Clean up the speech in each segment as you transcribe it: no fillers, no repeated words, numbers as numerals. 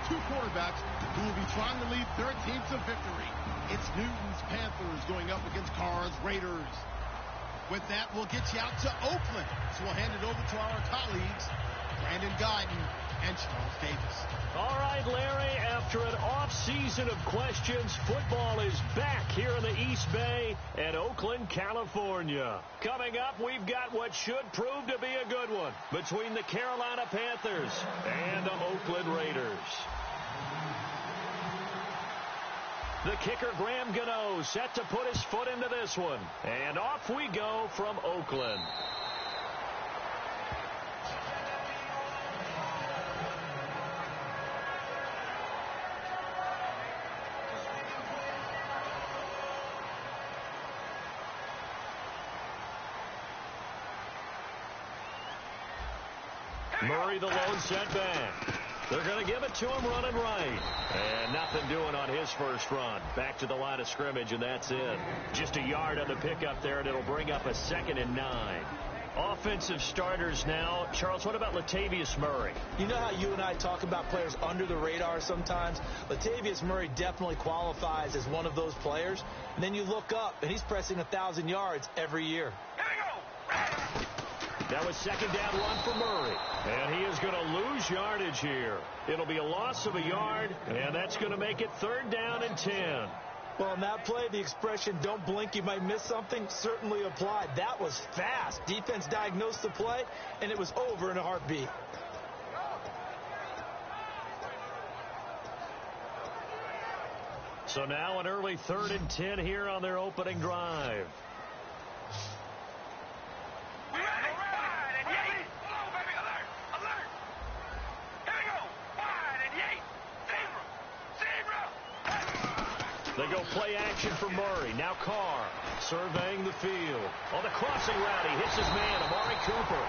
two quarterbacks who will be trying to lead their team to victory. It's Newton's Panthers going up against Carr's Raiders. With that, we'll get you out to Oakland. So we'll hand it over to our colleagues, Brandon Guyton and Charles Davis. All right, Larry, after an off-season of questions, football is back here in the East Bay at Oakland, California. Coming up, we've got what should prove to be a good one between the Carolina Panthers and the Oakland Raiders. The kicker, Graham Gano, set to put his foot into this one. And off we go from Oakland. Murray, the lone setback. They're going to give it to him running right. And nothing doing on his first run. Back to the line of scrimmage, and that's it. Just a yard on the pickup there, and it'll bring up a 2nd and 9. Offensive starters now. Charles, what about Latavius Murray? You know how you and I talk about players under the radar sometimes? Latavius Murray definitely qualifies as one of those players. And then you look up, and he's pressing 1,000 yards every year. That was 2nd down run for Murray. And he is going to lose yardage here. It'll be a loss of a yard, and that's going to make it 3rd down and 10. Well, on that play, the expression, don't blink, you might miss something, certainly applied. That was fast. Defense diagnosed the play, and it was over in a heartbeat. So now an early 3rd and 10 here on their opening drive. They go play action for Murray. Now Carr surveying the field. On the crossing route, he hits his man, Amari Cooper.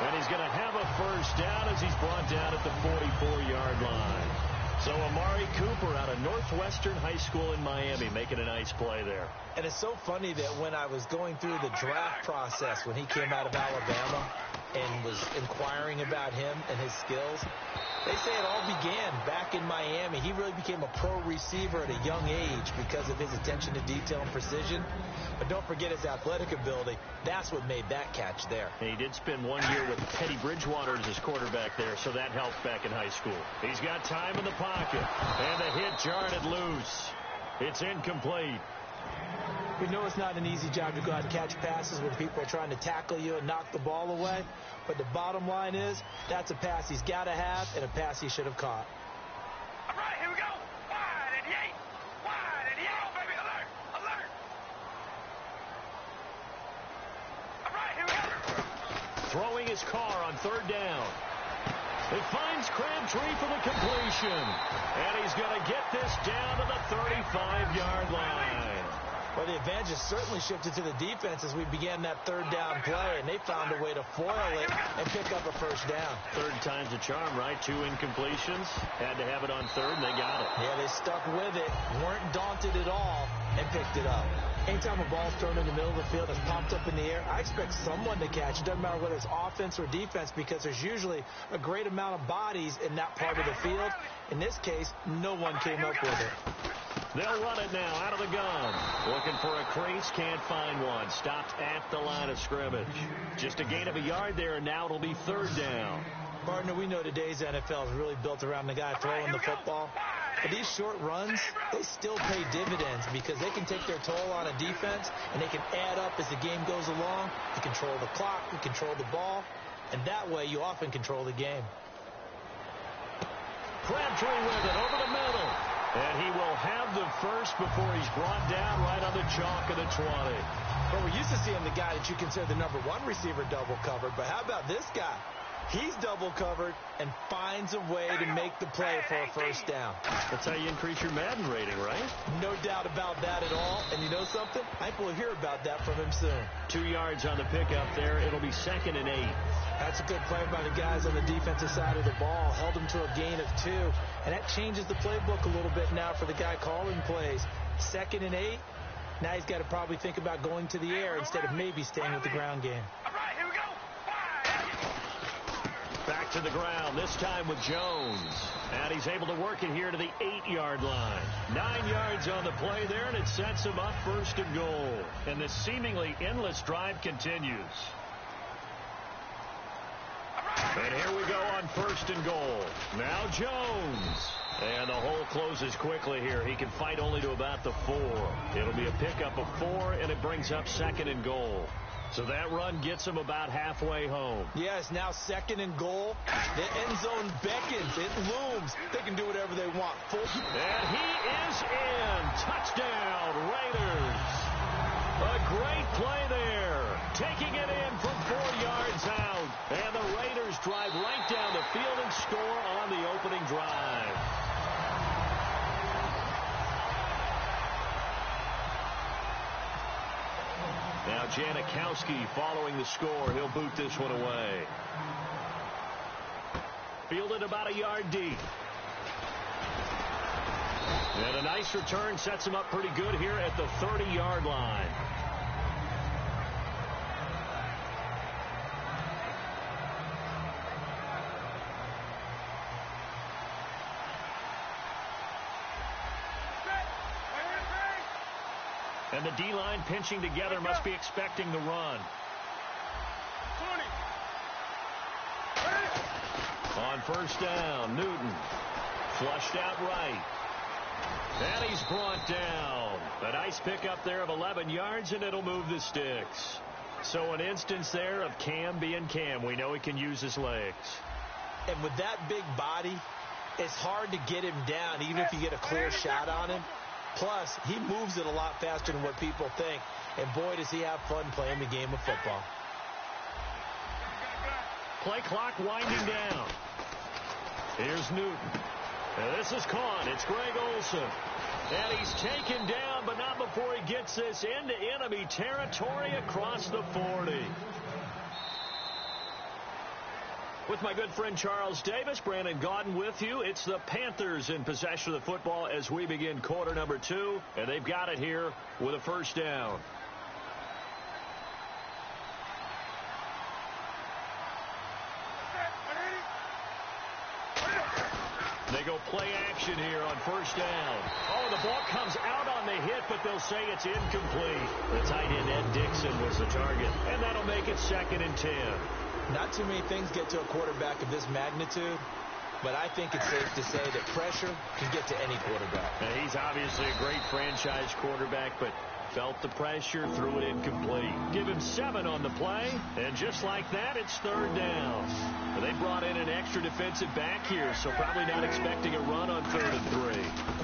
And he's going to have a first down as he's brought down at the 44-yard line. So Amari Cooper out of Northwestern High School in Miami making a nice play there. And it's so funny that when I was going through the draft process when he came out of Alabama and was inquiring about him and his skills, they say it all began back in Miami. He really became a pro receiver at a young age because of his attention to detail and precision. But don't forget his athletic ability. That's what made that catch there. And he did spend 1 year with Teddy Bridgewater as his quarterback there, so that helped back in high school. He's got time in the pocket, and the hit jarred it loose. It's incomplete. We know it's not an easy job to go out and catch passes when people are trying to tackle you and knock the ball away. But the bottom line is, that's a pass he's got to have and a pass he should have caught. All right, here we go. Wide and Yates. Wide and Yates. Oh, baby, alert, alert. All right, here we go. Throwing his car on 3rd down. It finds Crabtree for the completion. And he's going to get this down to the 35-yard line. Well, the advantage has certainly shifted to the defense as we began that 3rd down play, and they found a way to foil it and pick up a first down. 3rd time's a charm, right? 2 incompletions. Had to have it on 3rd, and they got it. Yeah, they stuck with it, weren't daunted at all, and picked it up. Anytime a ball's thrown in the middle of the field that's popped up in the air, I expect someone to catch. It doesn't matter whether it's offense or defense because there's usually a great amount of bodies in that part of the field. In this case, no one came up with it. They'll run it now out of the gun. Looking for a crease, can't find one. Stopped at the line of scrimmage. Just a gain of a yard there, and now it'll be 3rd down. Partner, we know today's NFL is really built around the guy throwing the football. But these short runs, they still pay dividends because they can take their toll on a defense, and they can add up as the game goes along. You control the clock, you control the ball, and that way you often control the game. Crabtree with it over the middle. And he will have the first before he's brought down right on the chalk of the 20. Well, we're used to seeing the guy that you consider the number 1 receiver double covered, but how about this guy? He's double covered and finds a way to make the play for a first down. That's how you increase your Madden rating, right? No doubt about that at all. And you know something? I think we'll hear about that from him soon. 2 yards on the pickup there. It'll be 2nd and 8. That's a good play by the guys on the defensive side of the ball. Held him to a gain of 2. And that changes the playbook a little bit now for the guy calling plays. 2nd and 8. Now he's got to probably think about going to the air instead of maybe staying with the ground game. All right, here we go. Back to the ground, this time with Jones. And he's able to work it here to the 8-yard line. 9 yards on the play there, and it sets him up 1st and goal. And this seemingly endless drive continues. And here we go on 1st and goal. Now Jones. And the hole closes quickly here. He can fight only to about the 4. It'll be a pickup of 4, and it brings up 2nd and goal. So that run gets him about halfway home. Yes, now 2nd and goal. The end zone beckons. It looms. They can do whatever they want. And he is in. Touchdown, Raiders. A great play there. Taking it in from 4 yards out. And the Raiders drive right down the field and score on the opening drive. Now Janikowski following the score. He'll boot this one away. Fielded about a yard deep. And a nice return sets him up pretty good here at the 30-yard line. And the D-line pinching together must be expecting the run. 20. On 1st down, Newton. Flushed out right. And he's brought down. A nice pickup there of 11 yards, and it'll move the sticks. So an instance there of Cam being Cam. We know he can use his legs. And with that big body, it's hard to get him down, even if you get a clear shot on him. Plus, he moves it a lot faster than what people think. And boy, does he have fun playing the game of football. Play clock winding down. Here's Newton. And this is caught. It's Greg Olsen. And he's taken down, but not before he gets this into enemy territory across the 40. With my good friend Charles Davis, Brandon Gaudin with you. It's the Panthers in possession of the football as we begin quarter number 2. And they've got it here with a 1st down. They go play action here on 1st down. Oh, the ball comes out on the hit, but they'll say it's incomplete. The tight end, Ed Dixon, was the target. And that'll make it 2nd and 10. Not too many things get to a quarterback of this magnitude, but I think it's safe to say that pressure can get to any quarterback. Now, he's obviously a great franchise quarterback, but felt the pressure, threw it incomplete. Give him 7 on the play, and just like that, it's 3rd down. Well, they brought in an extra defensive back here, so probably not expecting a run on 3rd and 3.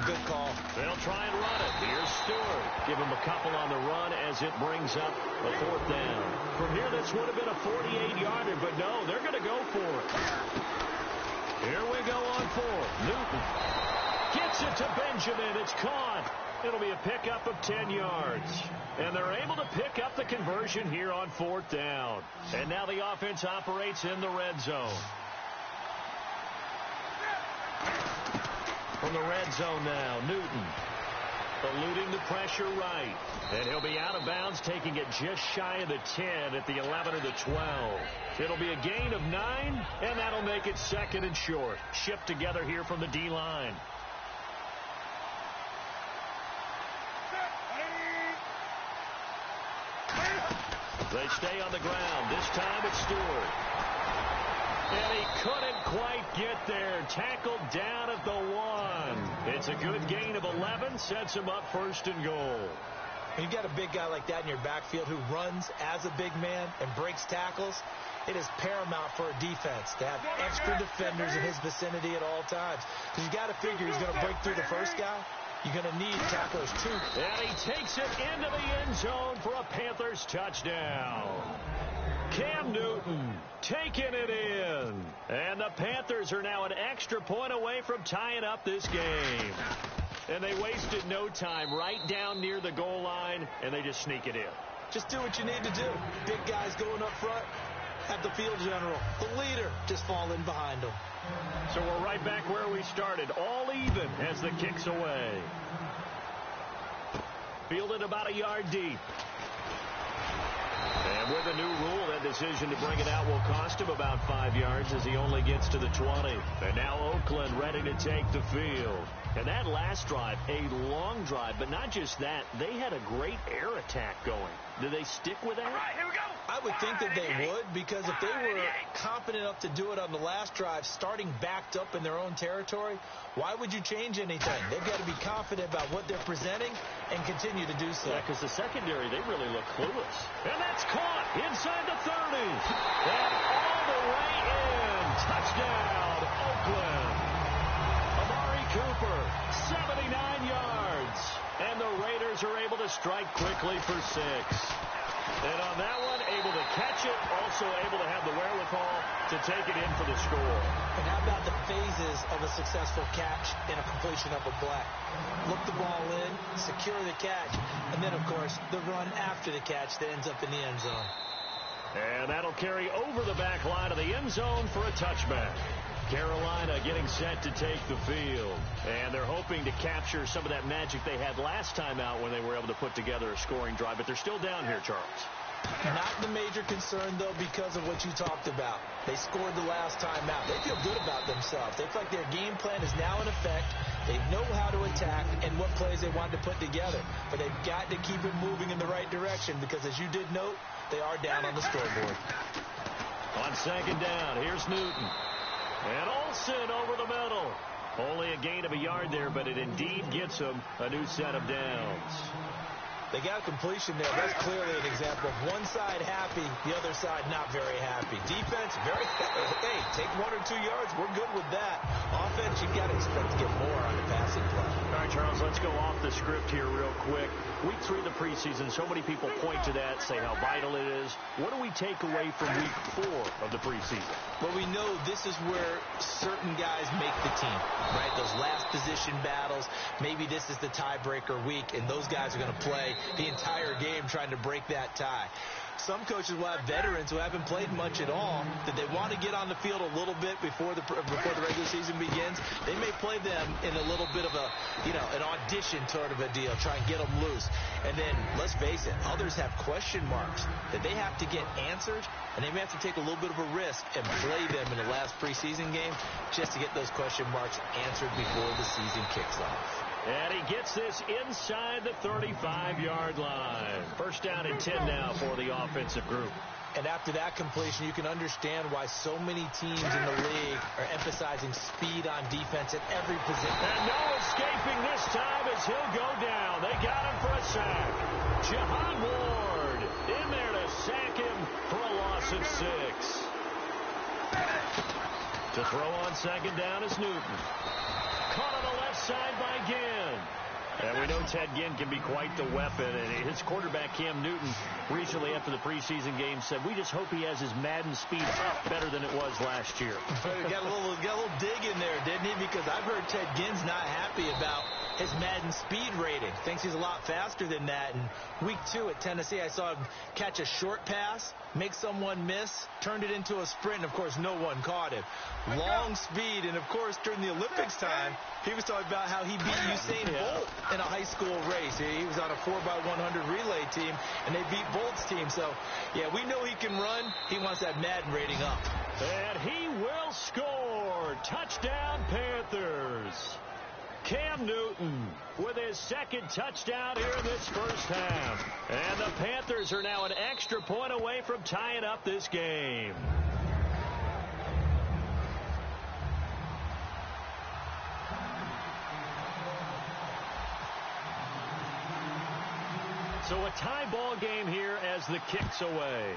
A good call. They'll try and run it. Here's Stewart. Give him a couple on the run as it brings up a 4th down. From here, this would have been a 48-yarder, but no, they're going to go for it. Here we go on 4th. Newton gets it to Benjamin. It's caught. It'll be a pickup of 10 yards. And they're able to pick up the conversion here on 4th down. And now the offense operates in the red zone. From the red zone now, Newton eluding the pressure right. And he'll be out of bounds, taking it just shy of the 10 at the 11 or the 12. It'll be a gain of 9, and that'll make it 2nd and short. Shipped together here from the D-line. They stay on the ground. This time it's Stewart. And he couldn't quite get there. Tackled down at the 1. It's a good gain of 11. Sets him up 1st and goal. When you've got a big guy like that in your backfield who runs as a big man and breaks tackles, it is paramount for a defense to have extra defenders in his vicinity at all times. Because you got to figure he's going to break through the first guy. You're going to need tacklers too. And he takes it into the end zone for a Panthers touchdown. Cam Newton taking it in. And the Panthers are now an extra point away from tying up this game. And they wasted no time right down near the goal line, and they just sneak it in. Just do what you need to do. Big guys going up front. Have the field general, the leader, just fall in behind them. So we're right back where we started, all even as the kick's away. Fielded about a yard deep. And With a new rule, that decision to bring it out will cost him about 5 yards as he only gets to the 20. And now Oakland ready to take the field. And that last drive, a long drive, but not just that. They had a great air attack going. Do they stick with that? All right, here we go. I would think that they would, because if they were confident enough to do it on the last drive, starting backed up in their own territory, why would you change anything? They've got to be confident about what they're presenting and continue to do so. Yeah, because the secondary, they really look clueless. And that's caught inside the 30. And all the way in. Touchdown, Oakland. Amari Cooper, 79 yards. And the Raiders are able to strike quickly for 6. And on that one, able to catch it, also able to have the wherewithal to take it in for the score. And how about the phases of a successful catch and a completion of a play? Look the ball in, secure the catch, and then, of course, the run after the catch that ends up in the end zone. And that'll carry over the back line of the end zone for a touchback. Carolina getting set to take the field. And they're hoping to capture some of that magic they had last time out when they were able to put together a scoring drive. But they're still down here, Charles. Not the major concern, though, because of what you talked about. They scored the last time out. They feel good about themselves. They feel like their game plan is now in effect. They know how to attack and what plays they want to put together. But they've got to keep it moving in the right direction because, as you did note, they are down on the scoreboard. On second down, here's Newton. And Olsen over the middle. Only a gain of a yard there, but it indeed gets him a new set of downs. They got a completion there. That's clearly an example of one side happy, the other side not very happy. Defense, very, hey, take 1 or 2 yards. We're good with that. Offense, you got to expect to get more on the passing play. All right, Charles, let's go off the script here real quick. Week 3 of the preseason, so many people point to that, say how vital it is. What do we take away from week 4 of the preseason? Well, we know this is where certain guys make the team, right? Those last position battles. Maybe this is the tiebreaker week, and those guys are going to play the entire game trying to break that tie. Some coaches will have veterans who haven't played much at all, that they want to get on the field a little bit before the regular season begins. They may play them in a little bit of a, an audition sort of a deal, try and get them loose. And then, let's face it, others have question marks that they have to get answered, and they may have to take a little bit of a risk and play them in the last preseason game just to get those question marks answered before the season kicks off. And he gets this inside the 35-yard line. First down and 10 now for the offensive group. And after that completion, you can understand why so many teams in the league are emphasizing speed on defense at every position. And no escaping this time as he'll go down. They got him for a sack. Jahan Ward in there to sack him for a loss of 6. To throw on second down is Newton. Caught on the left side by Ginn. And we know Ted Ginn can be quite the weapon. And his quarterback, Cam Newton, recently after the preseason game said, we just hope he has his Madden speed up better than it was last year. Got a little dig in there, didn't he? Because I've heard Ted Ginn's not happy about his Madden speed rating. Thinks he's a lot faster than that. And week 2 at Tennessee, I saw him catch a short pass, make someone miss, turned it into a sprint, and, of course, no one caught him. Long speed, and, of course, during the Olympics time, he was talking about how he beat Usain Bolt in a high school race. He was on a 4x100 relay team, and they beat Bolt's team. So, yeah, we know he can run. He wants that Madden rating up. And he will score. Touchdown, Panthers. Cam Newton with his second touchdown here in this first half. And the Panthers are now an extra point away from tying up this game. So a tie ball game here as the kick's away.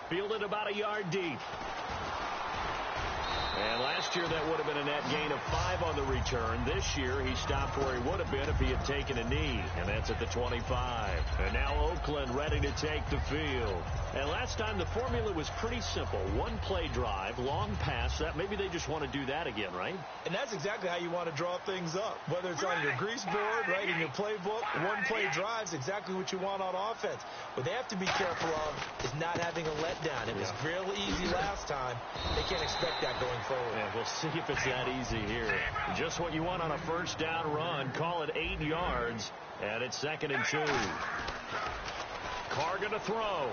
Fielded about a yard deep. And last year that would have been a net gain of 5 on the return. This year he stopped where he would have been if he had taken a knee. And that's at the 25. And now Oakland ready to take the field. And last time the formula was pretty simple. One play drive, long pass. That maybe they just want to do that again, right? And that's exactly how you want to draw things up. Whether it's on your grease board, right, in your playbook, one play drive's exactly what you want on offense. What they have to be careful of is not having a letdown. It was real easy last time. They can't expect that going forward. Yeah, we'll see if it's that easy here. Just what you want on a first down run. Call it 8 yards, and it's 2nd and 2. Carr going to throw.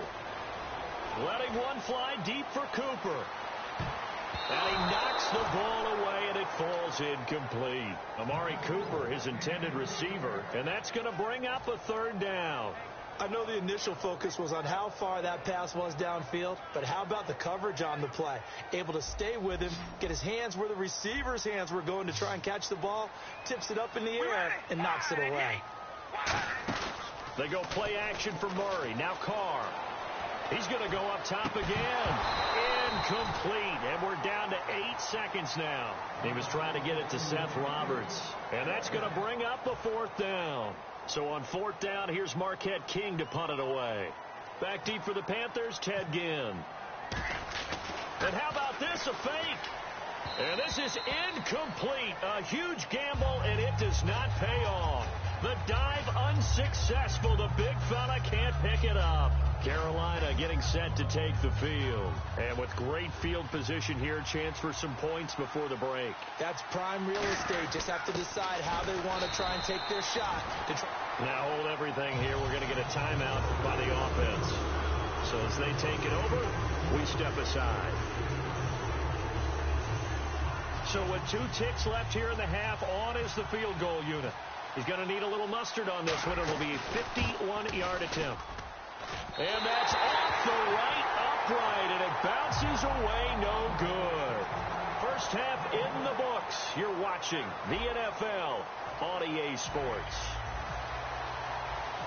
Letting one fly deep for Cooper. And he knocks the ball away, and it falls incomplete. Amari Cooper, his intended receiver, and that's going to bring up a third down. I know the initial focus was on how far that pass was downfield, but how about the coverage on the play? Able to stay with him, get his hands where the receiver's hands were going to try and catch the ball, tips it up in the air, and knocks it away. They go play action for Murray. Now Carr. He's going to go up top again. Incomplete. And we're down to 8 seconds now. He was trying to get it to Seth Roberts. And that's going to bring up a fourth down. So on fourth down, here's Marquette King to punt it away. Back deep for the Panthers, Ted Ginn. And how about this, a fake? And this is incomplete. A huge gamble, and it does not pay off. The dive unsuccessful. The big fella can't pick it up. Carolina getting set to take the field. And with great field position here, chance for some points before the break. That's prime real estate. Just have to decide how they want to try and take their shot. Now hold everything here. We're going to get a timeout by the offense. So as they take it over, we step aside. So with 2 ticks left here in the half, on is the field goal unit. He's going to need a little mustard on this one. It'll be a 51-yard attempt. And that's off the right upright, and it bounces away no good. First half in the books. You're watching the NFL on EA Sports.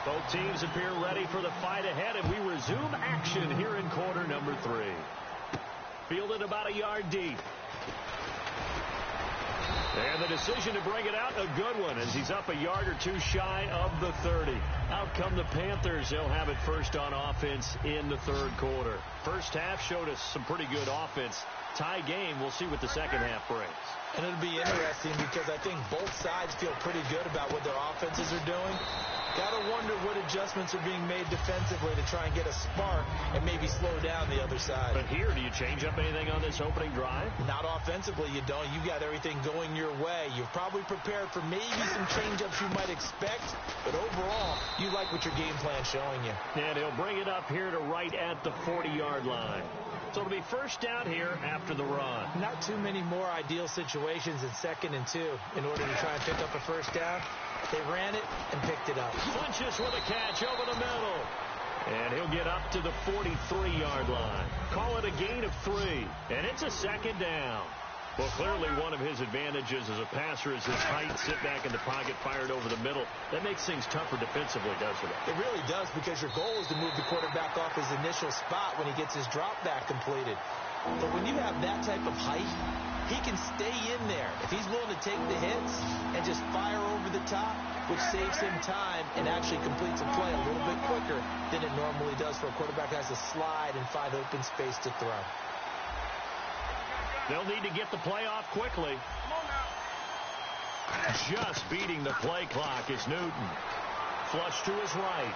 Both teams appear ready for the fight ahead, and we resume action here in quarter number 3. Fielded about a yard deep. And the decision to bring it out, a good one, as he's up a yard or 2 shy of the 30. Out come the Panthers. They'll have it first on offense in the third quarter. First half showed us some pretty good offense. Tie game. We'll see what the second half brings. And it'll be interesting because I think both sides feel pretty good about what their offenses are doing. Got to wonder what adjustments are being made defensively to try and get a spark and maybe slow down the other side. But here, do you change up anything on this opening drive? Not offensively, you don't. You got everything going your way. You're probably prepared for maybe some change-ups you might expect, but overall, you like what your game plan's showing you. And he'll bring it up here to right at the 40-yard line. So it'll be first down here after the run. Not too many more ideal situations in 2nd and 2 in order to try and pick up a first down. They ran it and picked it up. Funches with a catch over the middle. And he'll get up to the 43-yard line. Call it a gain of 3. And it's a second down. Well, clearly one of his advantages as a passer is his height, sit back in the pocket, fired over the middle. That makes things tougher defensively, doesn't it? It really does, because your goal is to move the quarterback off his initial spot when he gets his drop back completed. But when you have that type of height, he can stay in there. If he's willing to take the hits and just fire over the top, which saves him time and actually completes a play a little bit quicker than it normally does for a quarterback who has to slide and find open space to throw. They'll need to get the play off quickly. Just beating the play clock is Newton. Flush to his right.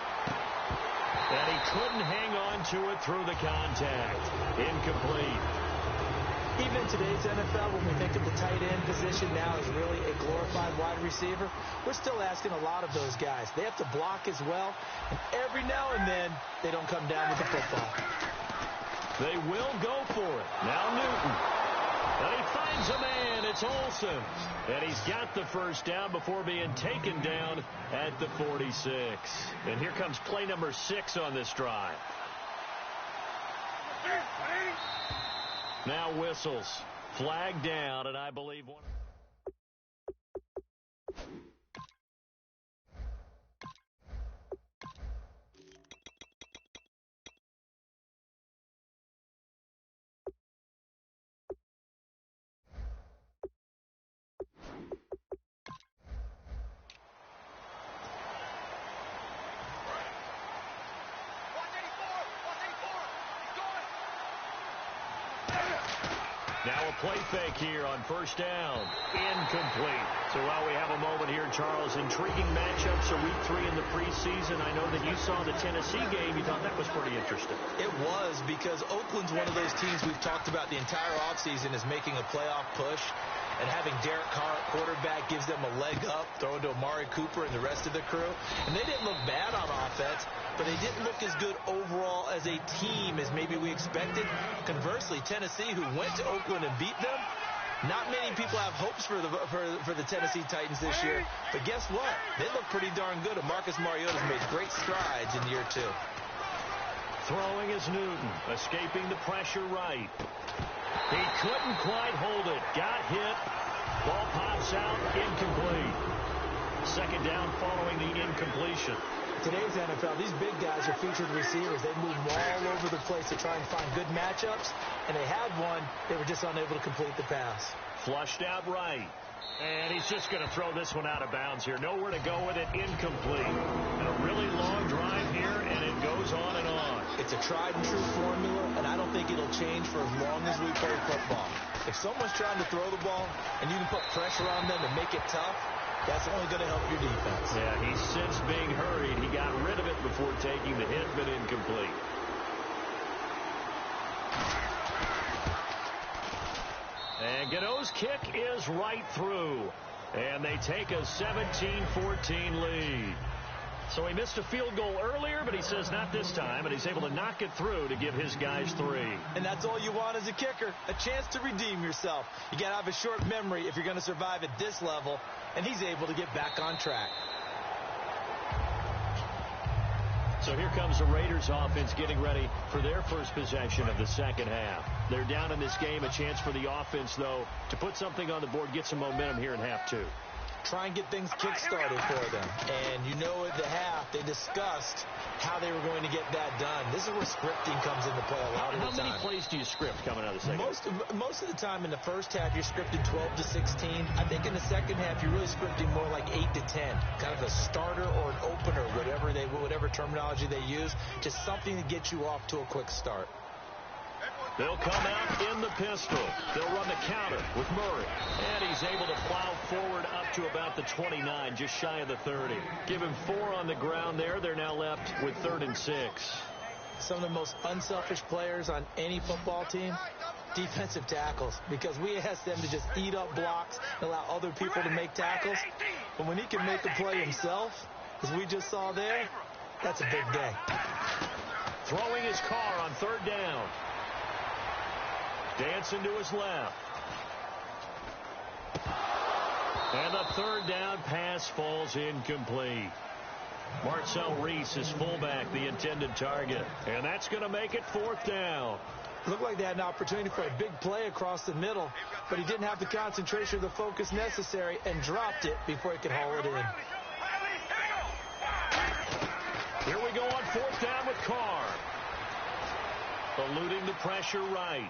And he couldn't hang on to it through the contact. Incomplete. Even in today's NFL, when we think of the tight end position now as really a glorified wide receiver, we're still asking a lot of those guys. They have to block as well, and every now and then, they don't come down with the football. They will go for it. Now Newton. And he finds a man. It's Olsen. And he's got the first down before being taken down at the 46. And here comes play number 6 on this drive. Now whistles. Flag down, and I believe one of Now a play fake here on first down. Incomplete. So while we have a moment here, Charles, intriguing matchups of week 3 in the preseason. I know that you saw the Tennessee game. You thought that was pretty interesting. It was, because Oakland's one of those teams we've talked about the entire offseason is making a playoff push. And having Derek Carr at quarterback gives them a leg up, throwing to Amari Cooper and the rest of the crew. And they didn't look bad on offense, but they didn't look as good overall as a team as maybe we expected. Conversely, Tennessee, who went to Oakland and beat them, not many people have hopes for the Tennessee Titans this year. But guess what? They look pretty darn good. And Marcus Mariota's made great strides in year 2. Throwing is Newton, escaping the pressure right. He couldn't quite hold it. Got hit. Ball pops out, incomplete. Second down following the incompletion. Today's NFL, these big guys are featured receivers. They move all over the place to try and find good matchups, and they had one. They were just unable to complete the pass. Flushed out right. And he's just going to throw this one out of bounds here. Nowhere to go with it. Incomplete. And a really long drive here, and it goes on and on. It's a tried-and-true formula, and I don't think it'll change for as long as we play football. If someone's trying to throw the ball, and you can put pressure on them and make it tough, that's only going to help your defense. Yeah, he's since being hurried. He got rid of it before taking the hit, but incomplete. And Gano's kick is right through. And they take a 17-14 lead. So he missed a field goal earlier, but he says not this time, and he's able to knock it through to give his guys 3. And that's all you want as a kicker, a chance to redeem yourself. You got to have a short memory if you're going to survive at this level, and he's able to get back on track. So here comes the Raiders offense getting ready for their first possession of the second half. They're down in this game. A chance for the offense, though, to put something on the board, get some momentum here in half 2. Try and get things kick-started for them. And you know at the half, they discussed how they were going to get that done. This is where scripting comes into play a lot of the time. How many plays do you script coming out of the second half? Most of the time in the first half, you're scripting 12 to 16. I think in the second half, you're really scripting more like 8 to 10. Kind of a starter or an opener, whatever terminology they use. Just something to get you off to a quick start. They'll come out in the pistol. They'll run the counter with Murray. And he's able to plow forward up to about the 29, just shy of the 30. Give him 4 on the ground there. They're now left with 3rd and 6. Some of the most unselfish players on any football team, defensive tackles, because we ask them to just eat up blocks and allow other people to make tackles. But when he can make a play himself, as we just saw there, that's a big day. Throwing his car on 3rd down. Dancing to his left. And the 3rd down pass falls incomplete. Marcel Reese is fullback, the intended target. And that's going to make it 4th down. Looked like they had an opportunity for a big play across the middle, but he didn't have the concentration or the focus necessary and dropped it before he could haul it in. Here we go on 4th down with Carr. Eluding the pressure right.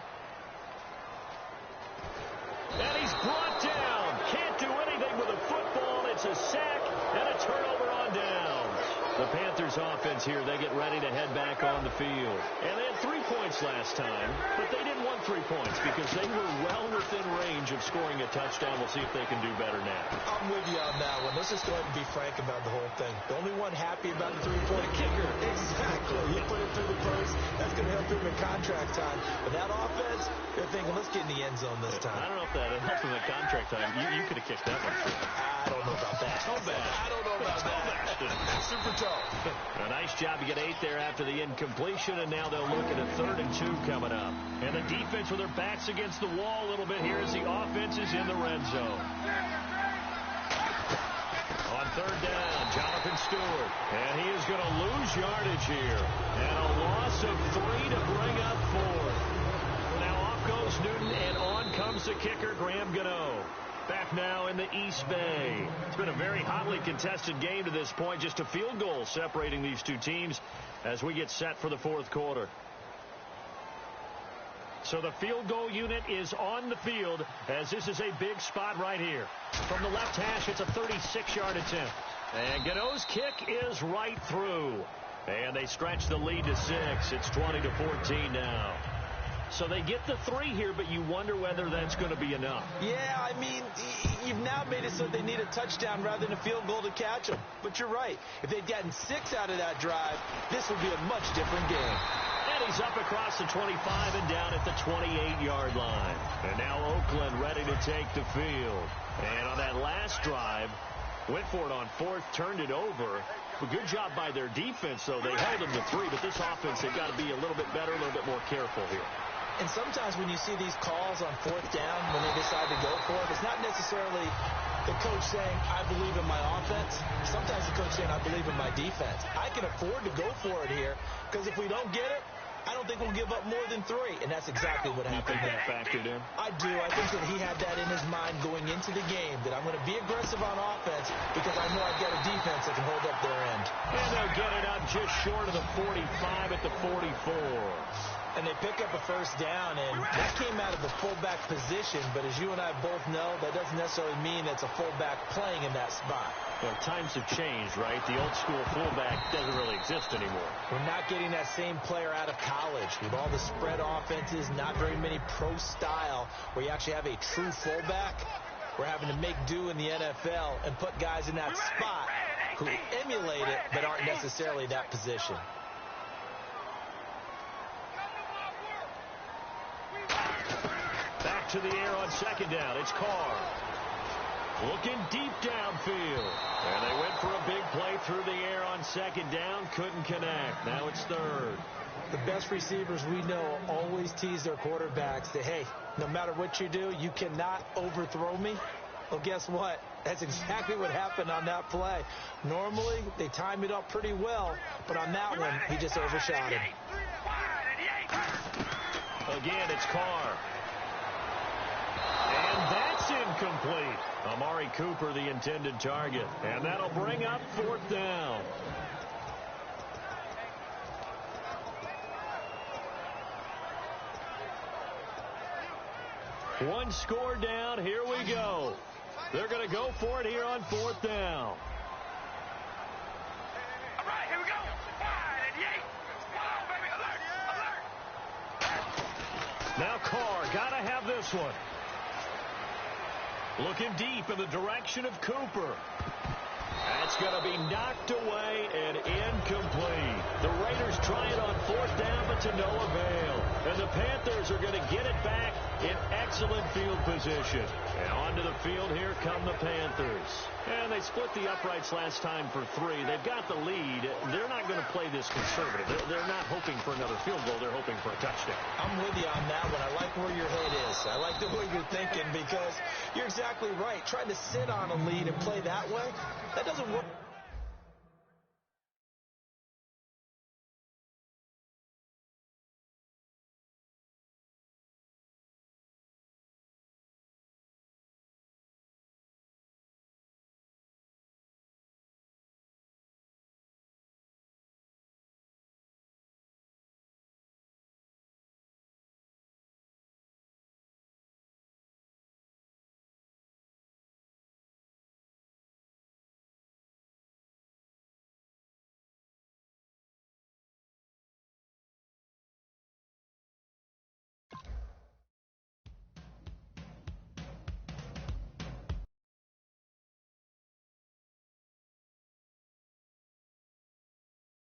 And he's brought down. Can't do anything with a football. It's a sack and a turnover on downs. The Panthers offense here, they get ready to head back on the field. And they had 3 points last time, but they didn't want 3 points because they were well within range of scoring a touchdown. We'll see if they can do better now. I'm with you on that one. Let's just go ahead and be frank about the whole thing. The only one happy about the 3-point kicker. Exactly. You put it through the post. That's going to help him in contract time. But that offense, they're thinking, let's get in the end zone this time. I don't know if that helped him in contract time. You could have kicked that one. I don't know about that. Toe bash. I don't know about that. Super toe. A nice job to get 8 there after the incompletion, and now they'll look at a 3rd and 2 coming up. And the defense with their backs against the wall a little bit here as the offense is in the red zone. On 3rd down, Jonathan Stewart. And he is going to lose yardage here. And a loss of 3 to bring up 4th. Now off goes Newton, and on comes the kicker, Graham Gano. Back now in the East Bay. It's been a very hotly contested game to this point. Just a field goal separating these two teams as we get set for the 4th quarter. So the field goal unit is on the field as this is a big spot right here. From the left hash, it's a 36-yard attempt. And Gano's kick is right through. And they stretch the lead to 6. It's 20-14 now. So they get the 3 here, but you wonder whether that's going to be enough. Yeah, I mean, you've now made it so they need a touchdown rather than a field goal to catch them. But you're right. If they'd gotten 6 out of that drive, this would be a much different game. And he's up across the 25 and down at the 28-yard line. And now Oakland ready to take the field. And on that last drive, went for it on fourth, turned it over. A good job by their defense, though. They held them to 3, but this offense, they've got to be a little bit better, a little bit more careful here. And sometimes when you see these calls on fourth down, when they decide to go for it, it's not necessarily the coach saying, I believe in my offense. Sometimes the coach saying, I believe in my defense. I can afford to go for it here because if we don't get it, I don't think we'll give up more than 3. And that's exactly what happened there. You think that factored in? I do. I think that he had that in his mind going into the game, that I'm going to be aggressive on offense because I know I've got a defense that can hold up their end. And they'll get it up just short of the 45 at the 44. And they pick up a first down, and that came out of the fullback position. But as you and I both know, that doesn't necessarily mean it's a fullback playing in that spot. Well, times have changed, right? The old school fullback doesn't really exist anymore. We're not getting that same player out of college. With all the spread offenses, not very many pro style, where you actually have a true fullback. We're having to make do in the NFL and put guys in that spot who emulate it but aren't necessarily that position. Back to the air on second down. It's Carr. Looking deep downfield. And they went for a big play through the air on second down. Couldn't connect. Now it's third. The best receivers we know always tease their quarterbacks that, hey, no matter what you do, you cannot overthrow me. Well, guess what? That's exactly what happened on that play. Normally, they time it up pretty well, but on that one, he just overshot him. Again, it's Carr. And that's incomplete. Amari Cooper, the intended target. And that'll bring up fourth down. One score down. Here we go. They're going to go for it here on fourth down. All right, here we go. 5-8. Come on, baby. Alert. Now Carr, got to have this one. Looking deep in the direction of Cooper. That's going to be knocked away and incomplete. The Raiders try it on fourth down, but to no avail. And the Panthers are going to get it back in excellent field position. And onto the field, here come the Panthers. And they split the uprights last time for 3. They've got the lead. They're not going to play this conservative. They're not hoping for another field goal. They're hoping for a touchdown. I'm with you on that one. I like where your head is. I like the way you're thinking because you're exactly right. Trying to sit on a lead and play that way, that doesn't work